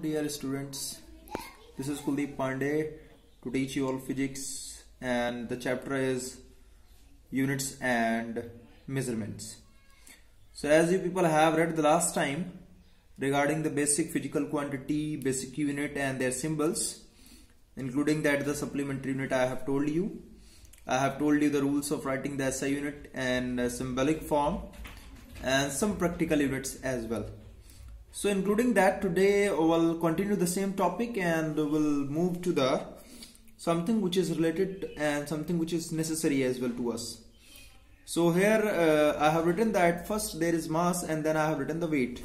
dear students. This is Kuldeep Pandey to teach you all physics, and the chapter is units and measurements. So as you people have read the last time regarding the basic physical quantity, basic unit and their symbols, including that the supplementary unit I have told you. I have told you the rules of writing the SI unit and symbolic form and some practical units as well. So including that, today we'll continue the same topic and we'll move to the something which is related and something which is necessary as well to us. So here I have written that first there is mass and then I have written the weight.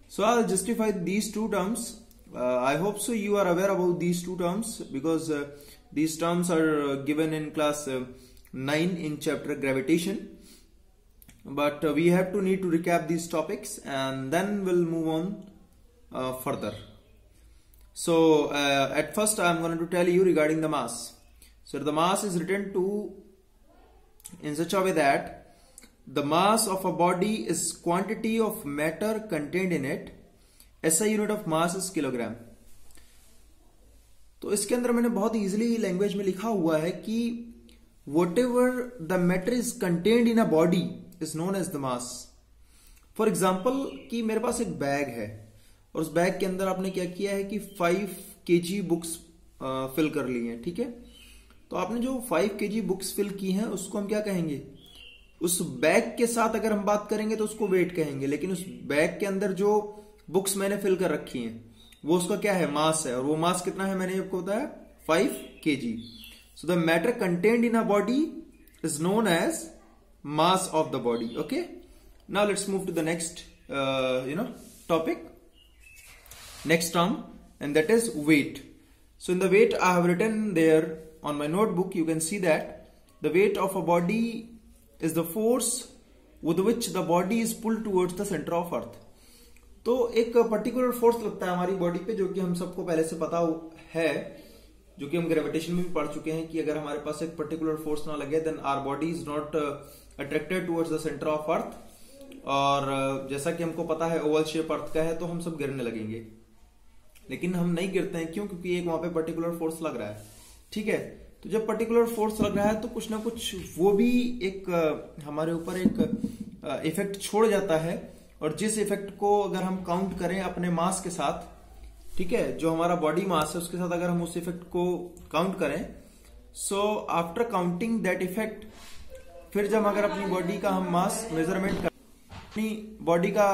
So I'll justify these two terms. I hope so you are aware about these two terms because these terms are given in class 9 in chapter gravitation. But we have to need to recap these topics and then we'll move on further. So at first I'm going to tell you regarding the mass. So the mass is written to in such a way that the mass of a body is quantity of matter contained in it. SI unit of mass is kilogram. तो इसके अंदर मैंने बहुत easily language में लिखा हुआ है कि whatever the matter is contained in a body is known as the mass. For example कि मेरे पास एक बैग है और उस बैग के अंदर आपने क्या किया है कि 5 kg बुक्स फिल कर ली हैं, ठीक है। तो आपने जो 5 kg बुक्स फिल की हैं उसको हम क्या कहेंगे, उस बैग के साथ अगर हम बात करेंगे तो उसको वेट कहेंगे, लेकिन उस बैग के अंदर जो बुक्स मैंने फिल कर रखी हैं वो उसका क्या है, मास है। और वो मास कितना है मैंने आपको बताया 5 kg. So the matter contained in a body is known as mass of the body. Okay, now let's move to the next topic, next term, and that is weight. So in the weight I have written there on my notebook, you can see that the weight of a body is the force with which the body is pulled towards the center of earth. तो एक particular force लगता है हमारी body पे जो कि हम सबको पहले से पता है, जो कि हम ग्रेविटेशन में भी पढ़ चुके हैं कि अगर हमारे पास एक पर्टिकुलर फोर्स ना लगे then our body is not attracted towards the centre of earth. और जैसा कि हमको पता है ओवल शेप अर्थ का है तो हम सब गिरने लगेंगे, लेकिन हम नहीं गिरते हैं। क्यों? क्योंकि एक वहां पे पर्टिकुलर फोर्स लग रहा है, ठीक है। तो जब पर्टिकुलर फोर्स लग रहा है तो कुछ ना कुछ वो भी एक हमारे ऊपर एक इफेक्ट छोड़ जाता है, और जिस इफेक्ट को अगर हम काउंट करें अपने मास के साथ, ठीक है, जो हमारा बॉडी मास है उसके साथ अगर हम उस इफेक्ट को काउंट करें, so after counting that effect, फिर जब अगर अपनी बॉडी का हम मास मेजरमेंट अपनी बॉडी का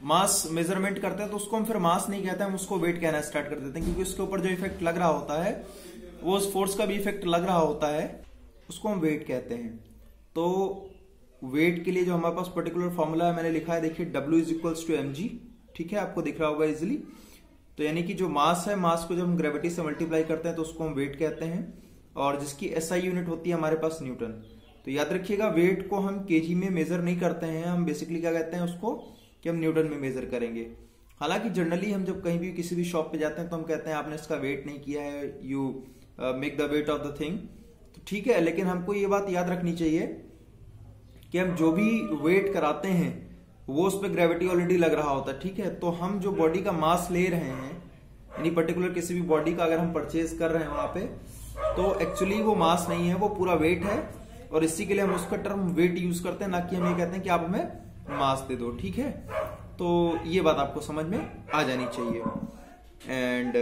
मास मेजरमेंट करते हैं तो उसको हम फिर मास नहीं कहते हैं, हम उसको वेट कहना स्टार्ट कर देते हैं, क्योंकि उसके ऊपर जो इफेक्ट लग रहा होता है वो उस फोर्स का भी इफेक्ट लग रहा होता है, उसको हम वेट कहते हैं। तो वेट के लिए जो हमारे पास पर्टिकुलर फॉर्मूला है मैंने लिखा है, देखिए W is equals to mg, ठीक है, आपको दिख रहा होगा इजिली। तो यानी कि जो मास है, मास को जब हम ग्रेविटी से मल्टीप्लाई करते हैं तो उसको हम वेट कहते हैं, और जिसकी SI यूनिट होती है हमारे पास न्यूटन। तो याद रखिएगा वेट को हम केजी में मेजर नहीं करते हैं, हम बेसिकली क्या कहते हैं उसको कि हम न्यूटन में मेजर करेंगे। हालांकि जनरली हम जब कहीं भी किसी भी शॉप पे जाते हैं तो हम कहते हैं आपने इसका वेट नहीं किया है, you make the weight of the thing, तो ठीक है। लेकिन हमको ये बात याद रखनी चाहिए कि हम जो भी वेट कराते हैं वो उस पर ग्रेविटी ऑलरेडी लग रहा होता है, ठीक है। तो हम जो बॉडी का मास ले रहे हैं, यानी पर्टिकुलर किसी भी बॉडी का अगर हम परचेज कर रहे हैं वहां पे, तो एक्चुअली वो मास नहीं है, वो पूरा वेट है, और इसी के लिए हम उसका टर्म वेट यूज करते हैं, ना कि हम ये कहते हैं कि आप हमें मास दे दो, ठीक है। तो ये बात आपको समझ में आ जानी चाहिए। And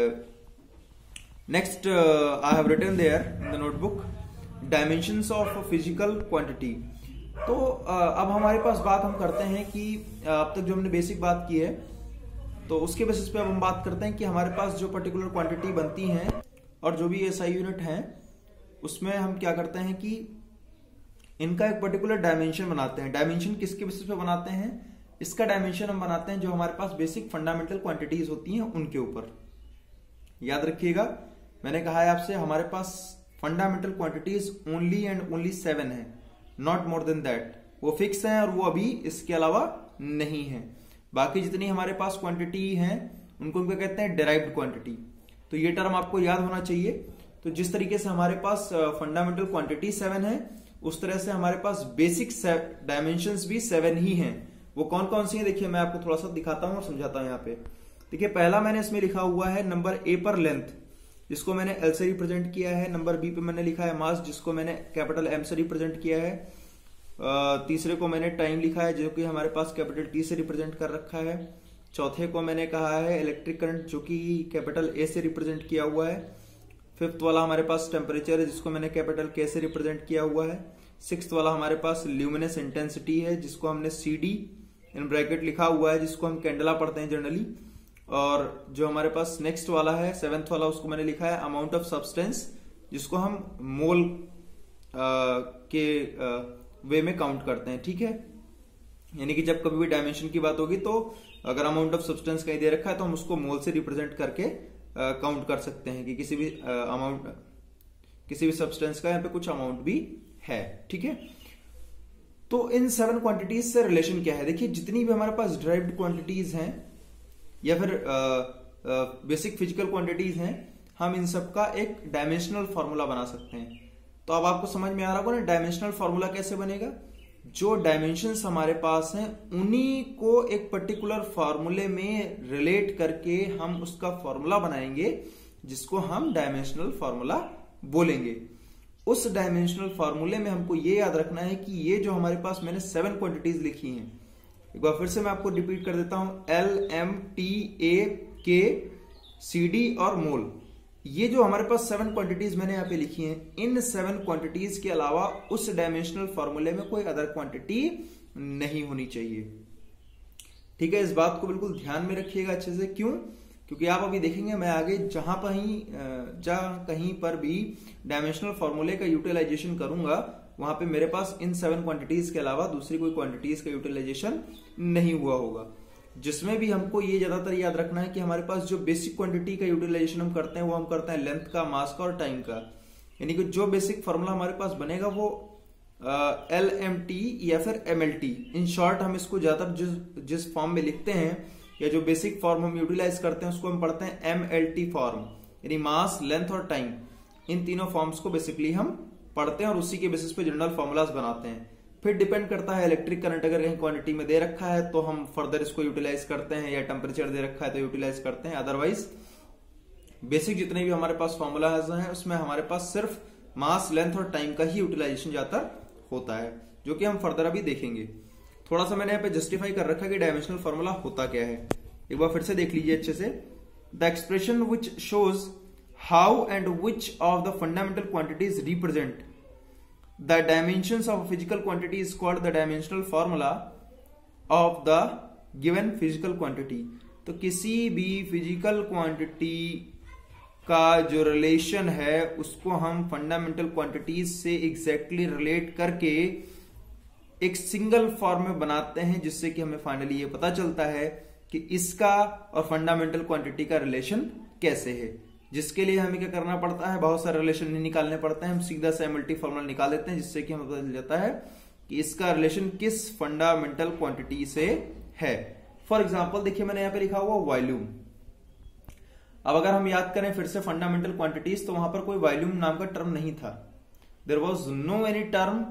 next I have written there in the notebook dimensions of physical quantity. तो अब हमारे पास बात हम करते हैं कि अब तक जो हमने बेसिक बात की है तो उसके बेसिस पे अब हम बात करते हैं कि हमारे पास जो पर्टिकुलर क्वांटिटी बनती हैं और जो भी SI यूनिट हैं उसमें हम क्या करते हैं कि इनका एक पर्टिकुलर डायमेंशन बनाते हैं। डायमेंशन किसके बेसिस पे बनाते हैं? इसका डायमेंशन हम बनाते हैं जो हमारे पास बेसिक फंडामेंटल क्वांटिटीज होती हैं उनके ऊपर। याद रखिएगा मैंने कहा है आपसे हमारे पास fundamental quantities only and only 7 है, नॉट मोर देन दैट। वो फिक्स है और वो अभी इसके अलावा नहीं है। बाकी जितनी हमारे पास क्वांटिटी हैं उनको क्या कहते हैं, डिराइव्ड क्वांटिटी। तो ये टर्म आपको याद होना चाहिए। तो जिस तरीके से हमारे पास फंडामेंटल क्वांटिटी 7 है, उस तरह से हमारे पास बेसिक डायमेंशंस भी 7 ही हैं। वो कौन कौन सी है देखिए मैं आपको थोड़ा सा दिखाता हूं और समझाता हूं यहाँ पे। देखिए पहला मैंने इसमें लिखा हुआ है नंबर ए पर लेंथ, जिसको मैंने एल से रिप्रेजेंट किया है। नंबर बी पे मैंने लिखा है मास, जिसको मैंने कैपिटल एम से रिप्रेजेंट किया है। तीसरे को मैंने टाइम लिखा है, जो कि हमारे पास कैपिटल टी से रिप्रेजेंट कर रखा है। चौथे को मैंने कहा है इलेक्ट्रिक करंट, जो कि कैपिटल ए से रिप्रेजेंट किया हुआ है। फिफ्थ वाला हमारे पास टेम्परेचर है, जिसको मैंने कैपिटल के से रिप्रेजेंट किया हुआ है। सिक्स्थ वाला हमारे पास ल्यूमिनेस इंटेंसिटी है, जिसको हमने सी डी इन ब्रैकेट लिखा हुआ है, जिसको हम कैंडला पढ़ते हैं जनरली। और जो हमारे पास नेक्स्ट वाला है सेवेंथ वाला, उसको मैंने लिखा है अमाउंट ऑफ सब्सटेंस, जिसको हम मोल के वे में काउंट करते हैं। ठीक है, यानी कि जब कभी भी डायमेंशन की बात होगी तो अगर अमाउंट ऑफ सब्सटेंस कहीं दे रखा है तो हम उसको मोल से रिप्रेजेंट करके काउंट कर सकते हैं कि किसी भी अमाउंट, किसी भी सब्सटेंस का यहाँ पे कुछ अमाउंट भी है। ठीक है, तो इन 7 क्वांटिटीज से रिलेशन क्या है? देखिए जितनी भी हमारे पास ड्राइव्ड क्वांटिटीज हैं या फिर बेसिक फिजिकल क्वांटिटीज हैं, हम इन सब का एक डायमेंशनल फॉर्मूला बना सकते हैं। तो अब आपको समझ में आ रहा होगा ना डायमेंशनल फॉर्मूला कैसे बनेगा। जो डायमेंशंस हमारे पास हैं उन्हीं को एक पर्टिकुलर फॉर्मूले में रिलेट करके हम उसका फॉर्मूला बनाएंगे, जिसको हम डायमेंशनल फॉर्मूला बोलेंगे। उस डायमेंशनल फॉर्मूले में हमको ये याद रखना है कि ये जो हमारे पास मैंने 7 क्वांटिटीज लिखी हैं, एक बार फिर से मैं आपको रिपीट कर देता हूं, एल एम टी ए के सी डी और मोल, ये जो हमारे पास 7 क्वांटिटीज मैंने यहाँ पे लिखी हैं, इन 7 क्वांटिटीज के अलावा उस डायमेंशनल फॉर्मूले में कोई अदर क्वांटिटी नहीं होनी चाहिए। ठीक है, इस बात को बिल्कुल ध्यान में रखिएगा अच्छे से। क्यों? क्योंकि आप अभी देखेंगे मैं आगे जहां कहीं पर भी डायमेंशनल फॉर्मूले का यूटिलाइजेशन करूंगा, वहां पे मेरे पास इन 7 क्वांटिटीज के अलावा दूसरी कोई क्वांटिटीज का यूटिलाइजेशन नहीं हुआ होगा। जिसमें भी हमको ये ज्यादातर याद रखना है कि हमारे पास जो बेसिक क्वांटिटी का यूटिलाइजेशन हम करते हैं वो हम करते हैं लेंथ का, मास का और टाइम का। यानी कि जो बेसिक फॉर्मूला हमारे पास बनेगा वो एल एम टी या फिर M L T, in short हम इसको ज्यादातर जिस फॉर्म में लिखते हैं या जो बेसिक फॉर्म हम यूटिलाइज करते हैं उसको हम पढ़ते हैं एम एल टी फॉर्म, यानी मास, लेंथ और टाइम। इन तीनों फॉर्म्स को बेसिकली हम पढ़ते हैं और उसी के बेसिस पे जनरल फॉर्मूलाज बनाते हैं। फिर डिपेंड करता है इलेक्ट्रिक करंट अगर कहीं क्वांटिटी में दे रखा है तो हम फर्दर इसको यूटिलाइज करते हैं, या टेम्परेचर दे रखा है तो यूटिलाइज करते हैं। अदरवाइज बेसिक जितने भी हमारे पास फॉर्मूला है उसमें हमारे पास सिर्फ मास, लेंथ और टाइम का ही यूटिलाइजेशन ज्यादातर होता है, जो कि हम फर्दर अभी देखेंगे। थोड़ा सा मैंने यहाँ पे जस्टिफाई कर रखा है कि डायमेंशनल फॉर्मूला होता क्या है। एक बार फिर से देख लीजिए अच्छे से। The expression which shows how and which of the fundamental quantities represent the dimensions of a physical quantity is called the dimensional formula of the given physical quantity। तो किसी भी फिजिकल क्वांटिटी का जो रिलेशन है उसको हम fundamental quantities से exactly relate करके एक सिंगल फॉर्म में बनाते हैं, जिससे कि हमें फाइनली ये पता चलता है कि इसका और फंडामेंटल क्वांटिटी का रिलेशन कैसे है। जिसके लिए हमें क्या करना पड़ता है, बहुत सारे रिलेशन नहीं निकालने पड़ते हैं, हम सीधा सा एमएलटी फॉर्मूला निकाल देते हैं, जिससे कि हमें पता चल जाता है कि इसका रिलेशन किस फंडामेंटल क्वांटिटी से है। फॉर एग्जांपल देखिए मैंने यहाँ पे लिखा हुआ वॉल्यूम। अब अगर हम याद करें फिर से फंडामेंटल क्वांटिटीज, तो वहां पर कोई वॉल्यूम नाम का टर्म नहीं था। There was no any term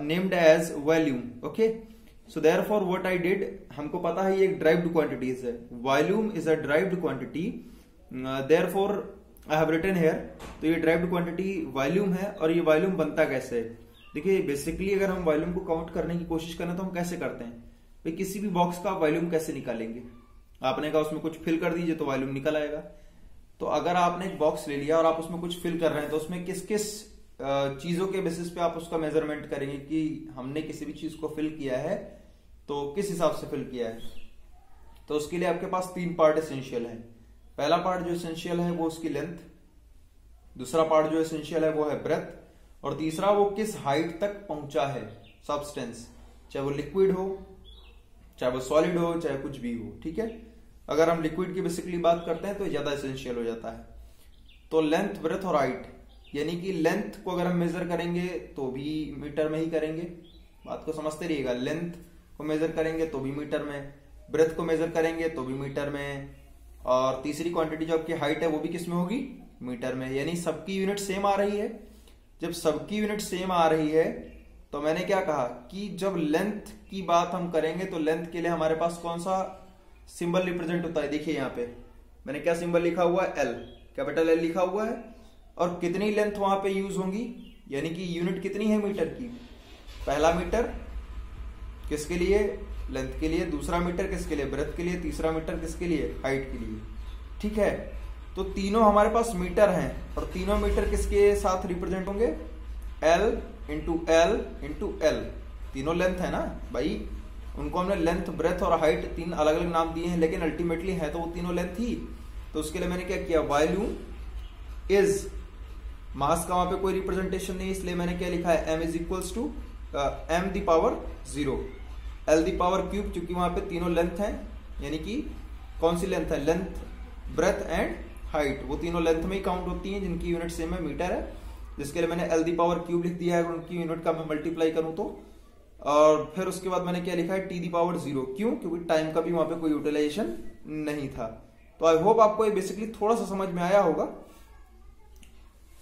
named as volume. Okay, so therefore what I did, हमको पता है ये एक ड्राइव्ड क्वांटिटीज है, volume is a derived quantity, therefore I have written here. तो ये ड्राइव्ड क्वांटिटी वॉल्यूम है। और ये वॉल्यूम बनता कैसे है? देखिए बेसिकली अगर हम वॉल्यूम को काउंट करने की कोशिश करें तो हम कैसे करते हैं भाई, किसी भी बॉक्स का वॉल्यूम कैसे निकालेंगे? आपने कहा उसमें कुछ फिल कर दीजिए तो वॉल्यूम निकल आएगा। तो अगर आपने एक बॉक्स ले लिया और आप उसमें कुछ फिल कर रहे हैं तो उसमें किस किस चीजों के बेसिस पे आप उसका मेजरमेंट करेंगे कि हमने किसी भी चीज को फिल किया है तो किस हिसाब से फिल किया है। तो उसके लिए आपके पास 3 पार्ट एसेंशियल है। पहला पार्ट जो एसेंशियल है वो उसकी लेंथ, दूसरा पार्ट जो एसेंशियल है वो है ब्रेथ, और तीसरा वो किस हाइट तक पहुंचा है सब्सटेंस, चाहे वो लिक्विड हो, चाहे वो सॉलिड हो, चाहे कुछ भी हो। ठीक है, अगर हम लिक्विड की बेसिकली बात करते हैं तो ज्यादा एसेंशियल हो जाता है। तो लेंथ, ब्रेथ और हाइट, यानी कि लेंथ को अगर हम मेजर करेंगे तो भी मीटर में ही करेंगे, बात को समझते रहिएगा। लेंथ को मेजर करेंगे तो भी मीटर में, ब्रेथ को मेजर करेंगे तो भी मीटर में, और तीसरी क्वांटिटी जो आपकी हाइट है वो भी किस में होगी, मीटर में। यानी सबकी यूनिट सेम आ रही है। जब सबकी यूनिट सेम आ रही है तो मैंने क्या कहा कि जब लेंथ की बात हम करेंगे तो लेंथ के लिए हमारे पास कौन सा सिंबल रिप्रेजेंट होता है। देखिए यहाँ पे मैंने क्या सिंबल लिखा हुआ है, एल, कैपिटल एल लिखा हुआ है। और कितनी लेंथ वहां पे यूज होंगी, यानी कि यूनिट कितनी है मीटर की, पहला मीटर किसके लिए, लेंथ के लिए, दूसरा मीटर किसके लिए, ब्रेथ के लिए, तीसरा मीटर किसके लिए, हाइट के लिए। ठीक है, तो तीनों हमारे पास मीटर हैं और तीनों मीटर किसके साथ रिप्रेजेंट होंगे, L into L into L. तीनों लेंथ है ना भाई, उनको हमने लेंथ, ब्रेथ और हाइट तीन अलग अलग नाम दिए हैं, लेकिन अल्टीमेटली है तो वो तीनों लेंथ ही। तो उसके लिए मैंने क्या किया, वॉल्यूम इज, मास का वहां पे कोई रिप्रेजेंटेशन नहीं, इसलिए मैंने क्या लिखा है, m is equals to m the power 0 l the power cube, क्योंकि वहां पे तीनों लेंथ हैं, यानी कि कौन सी लेंथ है, लेंथ, ब्रेथ एंड हाइट, वो तीनों लेंथ में ही काउंट होती हैं, जिनकी यूनिट सेम है, मीटर है, जिसके लिए मैंने l दी पावर क्यूब लिख दिया है। अगर उनकी यूनिट का मैं मल्टीप्लाई करूं तो, और फिर उसके बाद मैंने क्या लिखा है, t दी पावर 0, क्यों, क्योंकि टाइम का भी वहां पे कोई यूटिलाइजेशन नहीं था। तो आई होप आपको ये बेसिकली थोड़ा सा समझ में आया होगा।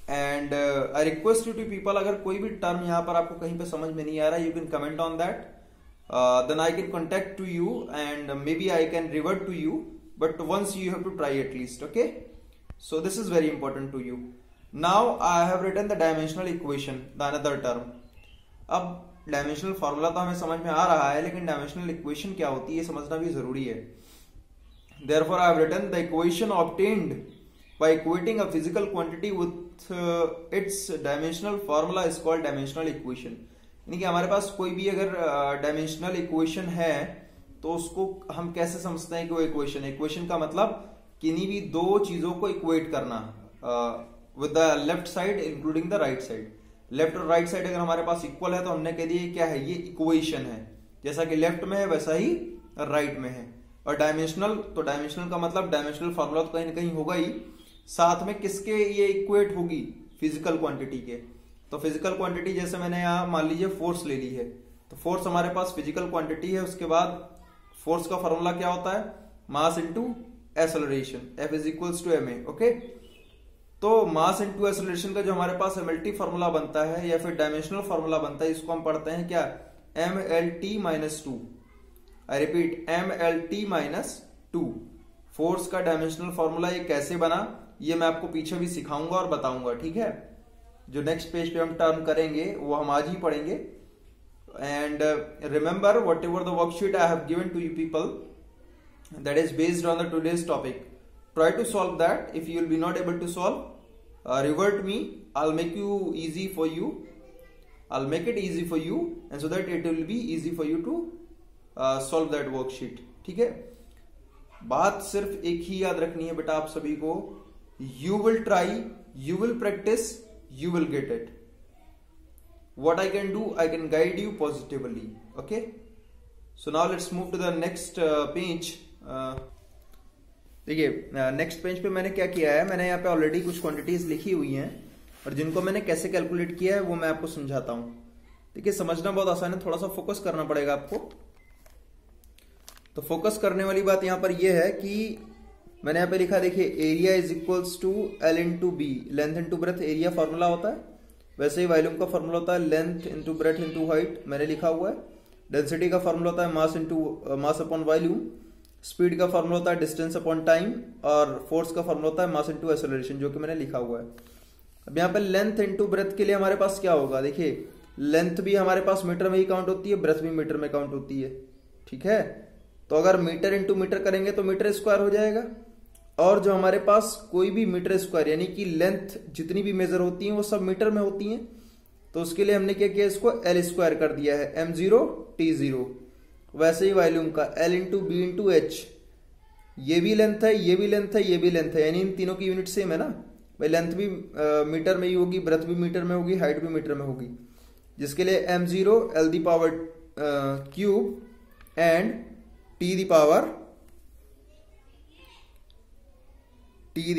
And I request you to people, अगर कोई भी टर्म यहाँ पर आपको कहीं पे समझ में नहीं आ रहा, you can comment on that, then I can contact to you and may be I can revert to you, but once you have to try at least, okay. So this is very important to you. Now I have written the dimensional equation, the another term. अब dimensional formula तो हमें समझ में आ रहा है, लेकिन dimensional equation क्या होती है समझना भी जरूरी है। Therefore, I have written the equation obtained by equating a physical quantity with its dimensional formula is called dimensional equation। यानी कि हमारे पास कोई भी अगर डायमेंशनल इक्वेशन है तो उसको हम कैसे समझते हैं कि वो इक्वेशन है। इक्वेशन का मतलब किन्हीं भी दो चीजों को इक्वेट करना with the left side including the right side. Left और राइट साइड अगर हमारे पास इक्वल है तो हमने कह दिया क्या है, ये इक्वेशन है। जैसा कि लेफ्ट में है वैसा ही राइट में है। और डायमेंशनल, तो डायमेंशनल का मतलब डायमेंशनल फॉर्मूला तो कहीं ना कहीं होगा ही, साथ में किसके ये इक्वेट होगी, फिजिकल क्वांटिटी के। तो फिजिकल क्वांटिटी जैसे मैंने यहाँ मान लीजिए फोर्स ले ली है, तो फोर्स हमारे पास फिजिकल क्वांटिटी है। उसके बाद फोर्स का फॉर्मूला क्या होता है, mass into acceleration, F is equals to ma, okay. तो मास इंटू एक्सेलरेशन का जो हमारे पास MLT फॉर्मूला बनता है या फिर डायमेंशनल फॉर्मूला बनता है, इसको हम पढ़ते हैं क्या, MLT-2। I repeat, MLT-2। Force का डायमेंशनल फॉर्मूला ये कैसे बना, ये मैं आपको पीछे भी सिखाऊंगा और बताऊंगा, ठीक है। जो नेक्स्ट पेज पे हम टर्म करेंगे वो हम आज ही पढ़ेंगे। And remember whatever the worksheet I have given to you people, that is based on the today's topic. Try to solve that. If you will be not able to solve, revert me. I'll make you easy for you. I'll make it easy for you, and so that it will be easy for you to solve that worksheet. ठीक है, बात सिर्फ एक ही याद रखनी है बेटा आप सभी को, you will try, you will practice, you will get it. What I can do, I can guide you positively. Okay. So now let's move to the next page. देखिए नेक्स्ट पेज पे मैंने क्या किया है, मैंने यहाँ पे ऑलरेडी कुछ क्वांटिटीज लिखी हुई हैं और जिनको मैंने कैसे कैलकुलेट किया है वो मैं आपको समझाता हूँ। देखिए समझना बहुत आसान है, थोड़ा सा फोकस करना पड़ेगा आपको। तो फोकस करने वाली बात यहाँ पर यह है कि मैंने यहाँ पे लिखा, देखिए area is equals to L into B, length into breadth area formula होता है, वैसे ही वॉल्यूम का फॉर्मूला होता है length into breadth into height, मैंने लिखा हुआ है। डेंसिटी का फॉर्मूला होता है mass into mass upon volume, speed का फॉर्मूला होता है डिस्टेंस अपॉन टाइम, और फोर्स का फॉर्मूला होता है मास इनटू एक्सेलरेशन, जो कि मैंने लिखा हुआ है। अब यहाँ पे लेंथ इनटू ब्रेथ के लिए हमारे पास क्या होगा, देखिए लेंथ भी हमारे पास मीटर में ही काउंट होती है, ब्रेथ भी मीटर में काउंट होती है, ठीक है। तो अगर मीटर इंटू मीटर करेंगे तो मीटर स्क्वायर हो जाएगा, और जो हमारे पास कोई भी मीटर स्क्वायर यानी कि लेंथ जितनी भी मेजर होती है वो सब मीटर में होती है, तो उसके लिए हमने क्या किया, इसको L स्क्वायर कर दिया है, M0 T0। वैसे ही वॉल्यूम का L into B into H, ये भी लेंथ है, ये भी लेंथ है, ये भी लेंथ है, यानी इन तीनों की यूनिट सेम है ना भाई, लेंथ भी मीटर में ही होगी, ब्रेथ भी मीटर में होगी, हाइट भी मीटर में होगी, जिसके लिए M0 L the power cube and T the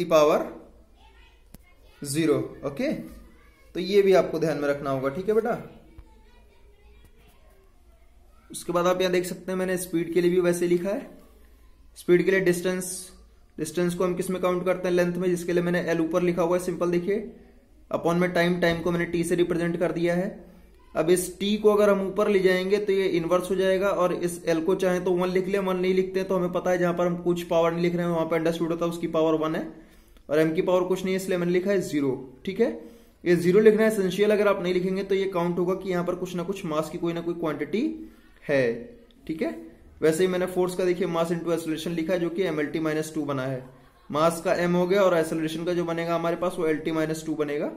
power 0, okay. तो ये भी आपको ध्यान में रखना होगा, ठीक है बेटा। उसके बाद आप यहां देख सकते हैं मैंने स्पीड के लिए भी वैसे लिखा है। स्पीड के लिए डिस्टेंस को हम किस में काउंट करते हैं, लेंथ में, जिसके लिए मैंने L ऊपर लिखा हुआ है, सिंपल देखिए। अपॉन में टाइम को मैंने T से रिप्रेजेंट कर दिया है। अब इस t को अगर हम ऊपर ले जाएंगे तो ये इनवर्स हो जाएगा, और इस l को चाहे तो 1 लिख ले, 1 नहीं लिखते तो हमें पता है जहां पर हम कुछ पावर नहीं लिख रहे हैं वहां पर अंडरस्टूड होता है उसकी पावर 1 है, और m की पावर कुछ नहीं है इसलिए मैंने लिखा है 0। ठीक है, ये 0 लिखना है एसेंशियल, अगर आप नहीं लिखेंगे तो ये काउंट होगा कि यहाँ पर कुछ ना कुछ मास की कोई ना कोई क्वांटिटी है। ठीक है, वैसे ही मैंने फोर्स का देखिए मास इंटू एक्सेलरेशन लिखा है जो कि mlt-2 बना है। मास का m हो गया और एक्सेलरेशन का जो बनेगा हमारे पास वो lt-2 बनेगा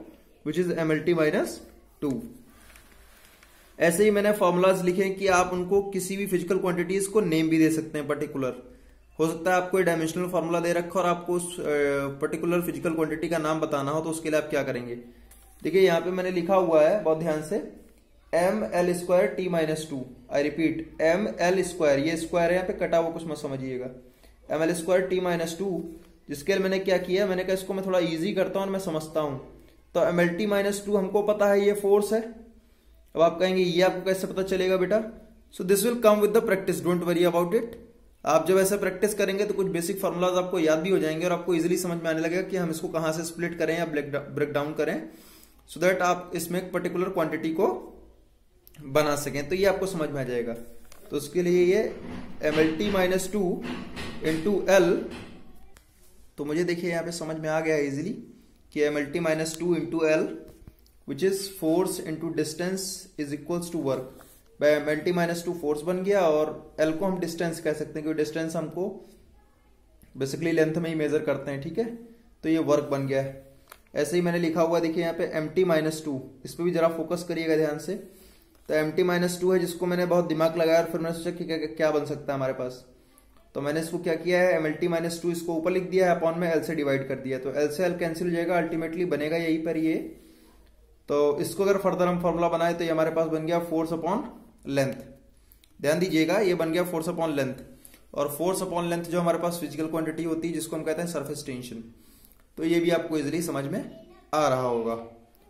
विच इज mlt-2। ऐसे ही मैंने फॉर्मूलाज लिखे कि आप उनको किसी भी फिजिकल क्वांटिटीज को नेम भी दे सकते हैं पर्टिकुलर। हो सकता है आपको एक डायमेंशनल फॉर्मूला दे रखा और आपको उस पर्टिकुलर फिजिकल क्वांटिटी का नाम बताना हो तो उसके लिए आप क्या करेंगे। देखिए यहाँ पे मैंने लिखा हुआ है बहुत ध्यान से ml²t-2। आई रिपीट ml², ये स्क्वायर है यहाँ पे कटा हुआ कुछ मत समझिएगा, ml²t-2। जिसके लिए मैंने क्या किया, मैंने कहा इसको मैं थोड़ा इजी करता हूँ और मैं समझता हूँ। तो mlt-2 हमको पता है ये फोर्स है। अब आप कहेंगे ये आपको कैसे पता चलेगा बेटा, so this will come with the practice, don't worry about it. आप जब ऐसे प्रैक्टिस करेंगे तो कुछ बेसिक फॉर्मूलाज आपको याद भी हो जाएंगे और आपको इजीली समझ में आने लगेगा कि हम इसको कहां से स्प्लिट करें या ब्रेक डाउन करें, सो दैट आप इसमें एक पर्टिकुलर क्वांटिटी को बना सकें। तो ये आपको समझ में आ जाएगा। तो उसके लिए ये mlt-2 इंटू l, तो मुझे देखिए यहाँ पे समझ में आ गया इजीली कि mlt-2 into l which is force into distance is equals to work. mlt-2 force बन गया और l को हम डिस्टेंस कह सकते हैं क्योंकि डिस्टेंस हमको बेसिकली लेंथ में ही मेजर करते हैं। ठीक है, तो ये वर्क बन गया है। ऐसे ही मैंने लिखा हुआ देखिए यहाँ पे mt-2, इस पर भी जरा फोकस करिएगा ध्यान से। तो mt-2 है जिसको मैंने बहुत दिमाग लगाया और फिर मैंने सोचा कि क्या बन सकता है हमारे पास। तो मैंने इसको क्या किया है, mlt-2 इसको ऊपर लिख दिया है, अपॉन में l से डिवाइड कर दिया। तो l से l कैंसिल हो जाएगा, अल्टीमेटली बनेगा यहीं पर ये। तो इसको अगर फर्दर हम फॉर्मूला बनाए तो ये हमारे पास बन गया फोर्स अपॉन लेंथ। ध्यान दीजिएगा ये बन गया फोर्स अपॉन लेंथ, और फोर्स अपॉन लेंथ जो हमारे पास फिजिकल क्वांटिटी होती है जिसको हम कहते हैं सरफेस टेंशन। तो ये भी आपको इजीली समझ में आ रहा होगा।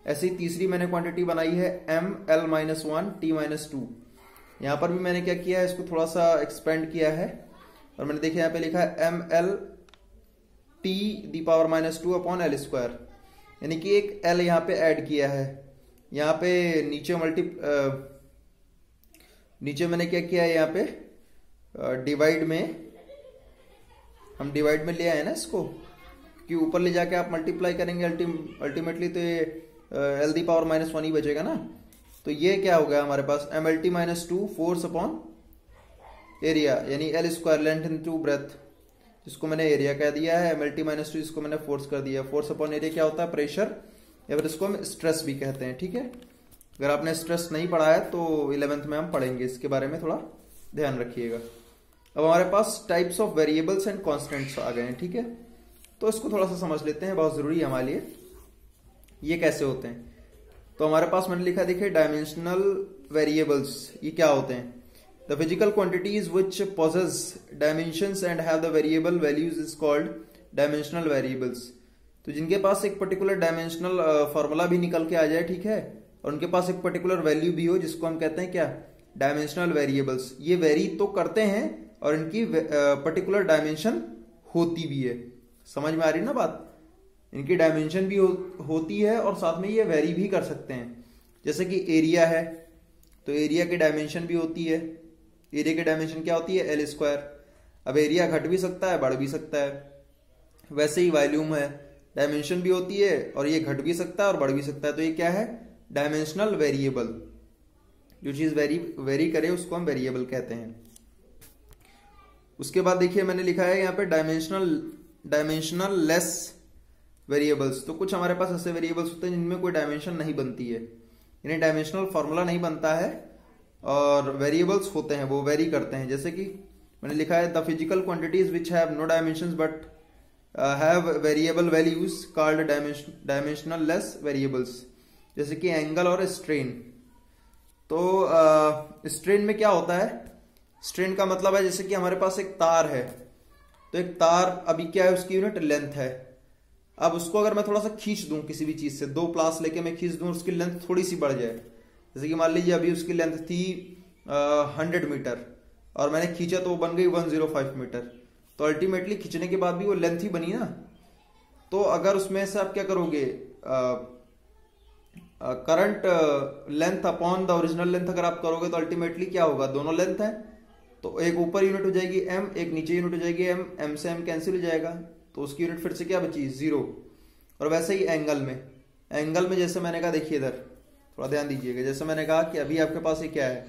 ऐसे ही तीसरी मैंने क्वांटिटी बनाई है ml-1t-2। यहां पर भी मैंने क्या किया है, इसको थोड़ा सा एक्सपेंड किया है और मैंने देखिए यहाँ पे लिखा है ml-t⁻² अपॉन l², यानी कि एक l यहाँ पे ऐड किया है। यहाँ पे नीचे मैंने क्या किया है, यहाँ पे डिवाइड में, हम डिवाइड में ले आए ना इसको, कि ऊपर ले जाके आप मल्टीप्लाई करेंगे अल्टीमेटली तो ये l⁻⁻1 ही बचेगा ना। तो ये क्या हो गया हमारे पास mlt-2 फोर्स अपॉन एरिया, यानी l², लेंथ इनटू ब्रेथ, जिसको मैंने एरिया कह दिया है। mlt-2 इसको मैंने फोर्स कर दिया। फोर्स अपॉन एरिया क्या होता है, प्रेशर, या फिर इसको हम स्ट्रेस भी कहते हैं। ठीक है, अगर आपने स्ट्रेस नहीं पढ़ा है तो 11th में हम पढ़ेंगे, इसके बारे में थोड़ा ध्यान रखिएगा। अब हमारे पास types of variables and constants आ गए हैं। ठीक है, तो इसको थोड़ा सा समझ लेते हैं, बहुत जरूरी है हमारे लिए। ये कैसे होते हैं, तो हमारे पास मैंने लिखा देखिए डायमेंशनल वेरिएबल्स, ये क्या होते हैं, the physical quantities which possess dimensions and have the variable values is called dimensional variables. तो जिनके पास एक पर्टिकुलर डायमेंशनल फॉर्मूला भी निकल के आ जाए, ठीक है, और उनके पास एक पर्टिकुलर वैल्यू भी हो, जिसको हम कहते हैं क्या, डायमेंशनल वेरिएबल्स। ये वेरी तो करते हैं और इनकी पर्टिकुलर डायमेंशन होती भी है। समझ में आ रही ना बात, इनकी डायमेंशन भी होती है और साथ में ये वेरी भी कर सकते हैं। जैसे कि एरिया है तो एरिया की डायमेंशन भी होती है। एरिया की डायमेंशन क्या होती है, l²। अब एरिया घट भी सकता है, बढ़ भी सकता है। वैसे ही वॉल्यूम है, डायमेंशन भी होती है और ये घट भी सकता है और बढ़ भी सकता है। तो ये क्या है, डायमेंशनल वेरिएबल। जो चीज वेरी करे उसको हम वेरिएबल कहते हैं। उसके बाद देखिए मैंने लिखा है यहाँ पे डायमेंशनल लेस वेरिएबल्स। तो कुछ हमारे पास ऐसे वेरिएबल्स होते हैं जिनमें कोई डायमेंशन नहीं बनती है, यानी डायमेंशनल फॉर्मूला नहीं बनता है, और वेरिएबल्स होते हैं वो वेरी करते हैं। जैसे कि मैंने लिखा है the physical quantities which have no dimensions but have variable values called dimensional less variables. जैसे कि एंगल और स्ट्रेन। तो स्ट्रेन में क्या होता है, स्ट्रेन का मतलब है जैसे कि हमारे पास एक तार है, तो एक तार अभी क्या है, उसकी यूनिट लेंथ है। अब उसको अगर मैं थोड़ा सा खींच दूं किसी भी चीज से, 2 प्लास लेके मैं खींच दूं, उसकी लेंथ थोड़ी सी बढ़ जाए। जैसे कि मान लीजिए अभी उसकी लेंथ थी 100 मीटर और मैंने खींचा तो वो बन गई 105 मीटर। तो अल्टीमेटली खींचने के बाद भी वो लेंथ ही बनी ना। तो अगर उसमें से आप क्या करोगे, current length upon the original length अगर आप करोगे तो अल्टीमेटली क्या होगा, दोनों लेंथ है तो एक ऊपर यूनिट हो जाएगी m, एक नीचे यूनिट हो जाएगी m, m से m कैंसिल हो जाएगा तो उसकी यूनिट फिर से क्या बची, 0। और वैसे ही एंगल में जैसे मैंने कहा, देखिए इधर थोड़ा ध्यान दीजिएगा, जैसे मैंने कहा कि अभी आपके पास ये क्या है,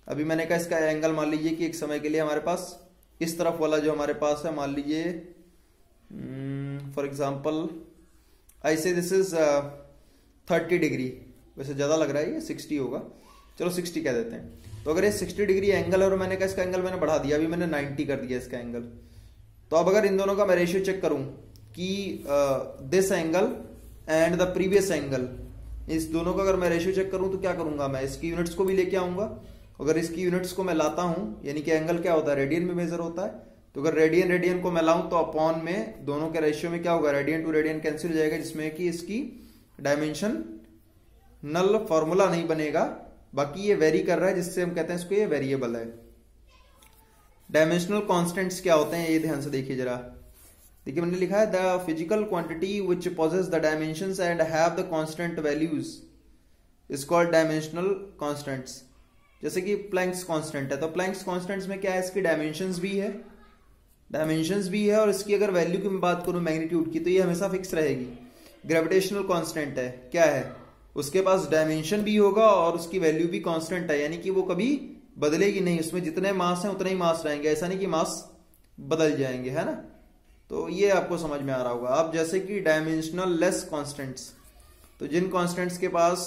अभी मैंने कहा इसका एंगल मान लीजिए कि एक समय के लिए हमारे पास इस तरफ वाला जो हमारे पास है, मान लीजिए फॉर एग्जाम्पल आई से दिस इज 30 डिग्री, वैसे ज्यादा लग रहा है ये 60 होगा, चलो 60 कह देते हैं। तो अगर ये 60 डिग्री एंगल है और मैंने कहा इसका एंगल मैंने बढ़ा दिया, अभी मैंने 90 कर दिया इसका एंगल, तो अब अगर इन दोनों का मैं रेशियो चेक करूं कि this angle and the previous angle, इस दोनों का अगर मैं रेशियो चेक करूं तो क्या करूंगा, मैं इसकी यूनिट्स को भी लेके आऊंगा। अगर इसकी यूनिट्स को मैं लाता हूं, यानी कि एंगल क्या होता है, रेडियन में मेजर होता है, तो अगर रेडियन को मैं लाऊं तो अपॉन में दोनों के रेशियो में क्या होगा, रेडियन टू रेडियन कैंसिल हो जाएगा, जिसमें कि इसकी डायमेंशन नल फॉर्मूला नहीं बनेगा, बाकी ये वेरी कर रहा है, जिससे हम कहते हैं इसको ये वेरिएबल है। डायमेंशनल कांस्टेंट्स क्या होते हैं ये ध्यान से देखिए जरा, देखिए मैंने लिखा है the physical quantity which possess the dimensions and have the constant values is called dimensional constants. जैसे कि प्लैंक्स कांस्टेंट है, तो प्लैंक्स कांस्टेंट्स में क्या है, इसकी डायमेंशंस भी है और इसकी अगर वैल्यू की मैं बात करूं मैग्नीट्यूड की, तो ये हमेशा फिक्स रहेगी। ग्रेविटेशनल कांस्टेंट है, क्या है, उसके पास डायमेंशन भी होगा और उसकी वैल्यू भी कांस्टेंट है, यानी कि वो कभी बदलेगी नहीं, उसमें जितने मास हैं उतने ही मास रहेंगे, ऐसा नहीं कि मास बदल जाएंगे, है ना। तो ये आपको समझ में आ रहा होगा। अब जैसे कि डायमेंशनल लेस कांस्टेंट्स, तो जिन कांस्टेंट्स के पास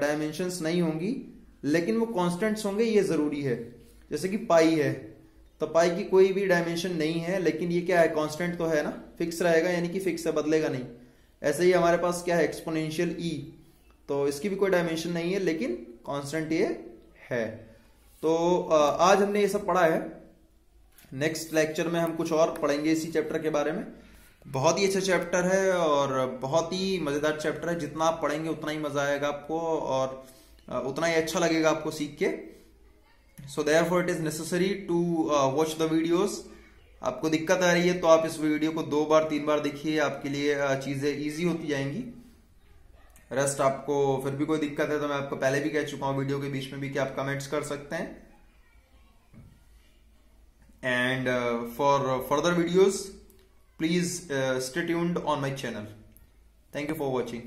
डायमेंशंस नहीं होंगी लेकिन वो कांस्टेंट्स होंगे, ये जरूरी है। जैसे कि पाई है, तो पाई की कोई भी डायमेंशन नहीं है लेकिन ये क्या है, कांस्टेंट तो है ना, फिक्स रहेगा, यानी कि फिक्स है, बदलेगा नहीं। ऐसे ही हमारे पास क्या है, एक्सपोनेंशियल ई, तो इसकी भी कोई डायमेंशन नहीं है लेकिन कांस्टेंट ये है। तो आज हमने ये सब पढ़ा है। नेक्स्ट लेक्चर में हम कुछ और पढ़ेंगे इसी चैप्टर के बारे में। बहुत ही अच्छा चैप्टर है और बहुत ही मजेदार चैप्टर है, जितना आप पढ़ेंगे उतना ही मजा आएगा आपको और उतना ही अच्छा लगेगा आपको सीख के। So therefore it is necessary to watch the videos. आपको दिक्कत आ रही है तो आप इस वीडियो को 2 बार 3 बार देखिए, आपके लिए चीजें इजी होती जाएंगी। रेस्ट आपको फिर भी कोई दिक्कत है तो मैं आपको पहले भी कह चुका हूं वीडियो के बीच में भी कि आप कमेंट्स कर सकते हैं। And for further videos please stay tuned on my channel. Thank you for watching.